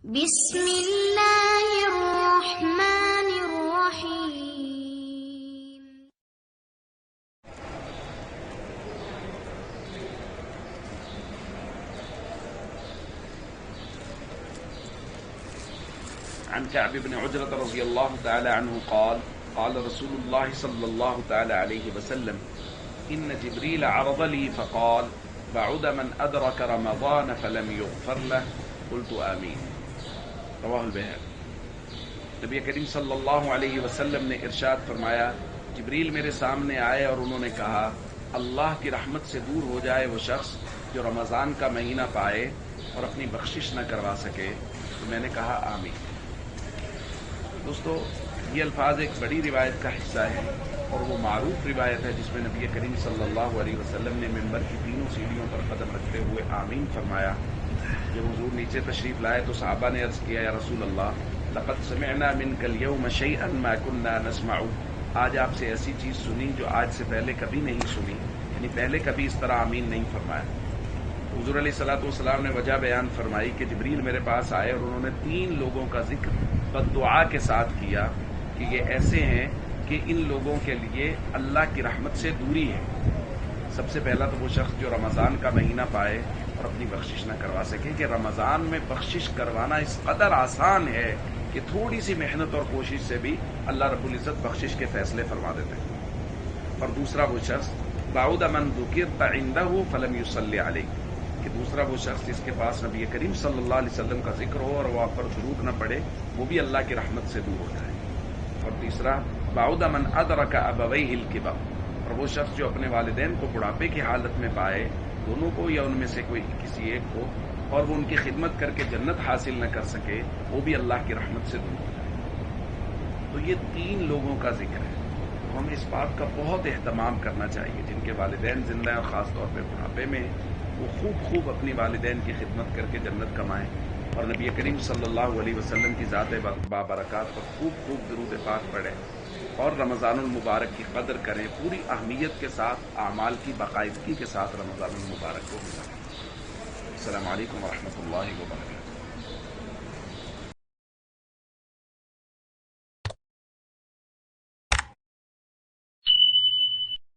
بسم اللہ الرحمن الرحیم. عن كعب بن عجرة رضي الله تعالى عنه قال قال رسول الله صلى الله تعالى عليه وسلم إن جبريل عرض لي فقال بعد من أدرك رمضان فلم يغفر له قلت آمين. رواہ البیہقی. نبی کریم صلی اللہ علیہ وسلم نے ارشاد فرمایا، جبریل میرے سامنے آئے اور انہوں نے کہا اللہ کی رحمت سے دور ہو جائے وہ شخص جو رمضان کا مہینہ پائے اور اپنی بخشش نہ کروا سکے. تو میں نے کہا آمین. دوستو، یہ الفاظ ایک بڑی روایت کا حصہ ہے اور وہ معروف روایت ہے جس میں نبی کریم صلی اللہ علیہ وسلم نے ممبر کی تینوں سیڑھیوں پر قدم رکھتے ہوئے آمین فرمایا. جب حضور نیچے تشریف لائے تو صحابہ نے عرض کیا، یا رسول اللہ لقد سمعنا منک اليوم شيئا ما كنا نسمع. آج آپ سے ایسی چیز سنی جو آج سے پہلے کبھی نہیں سنی، یعنی پہلے کبھی اس طرح آمین نہیں فرمایا. حضور علیہ الصلوۃ والسلام نے وجہ بیان فرمائی کہ جبریل میرے پاس آئے اور انہوں نے 3 لوگوں کا ذکر بددعا کے ساتھ کیا کہ یہ ایسے ہیں کہ ان لوگوں کے لیے اللہ کی رحمت سے دوری ہے. سب سے پہلا تو وہ شخص جو رمضان کا مہینہ پائے اور اپنی بخشش نہ کروا سکے، کہ رمضان میں بخشش کروانا اس قدر آسان ہے کہ تھوڑی سی محنت اور کوشش سے بھی اللہ رب العزت بخشش کے فیصلے فرما دیتے ہیں. اور دوسرا وہ شخص بعد من ذکرت عنده فلم يصلی علیہ، کہ دوسرا وہ شخص جس کے پاس نبی کریم صلی اللہ علیہ وسلم کا ذکر ہو اور وہ آپ پر درود نہ پڑے، وہ بھی اللہ کی رحمت سے دور ہو جائے. اور تیسرا بعد من ادرک ابویہ الکبر، اور وہ شخص جو اپنے والدین کو بڑھاپے کی حالت میں پائے، دونوں کو یا ان میں سے کوئی کسی ایک کو، اور وہ ان کی خدمت کر کے جنت حاصل نہ کر سکے، وہ بھی اللہ کی رحمت سے دور ہو جائے. تو یہ 3 لوگوں کا ذکر ہے. تو ہمیں اس بات کا بہت اہتمام کرنا چاہیے جن کے والدین زندہ ہیں اور خاص طور پہ بڑھاپے میں ہیں، وہ خوب اپنی والدین کی خدمت کر کے جنت کمائیں اور نبی کریم صلی اللہ علیہ وسلم کی ذات بابرکات پر خوب درود پاک پڑھیں اور رمضان المبارک کی قدر کریں، پوری اہمیت کے ساتھ اعمال کی باقاعدگی کے ساتھ رمضان المبارک کو گزاریں. السلام علیکم ورحمۃ اللہ وبرکاتہ.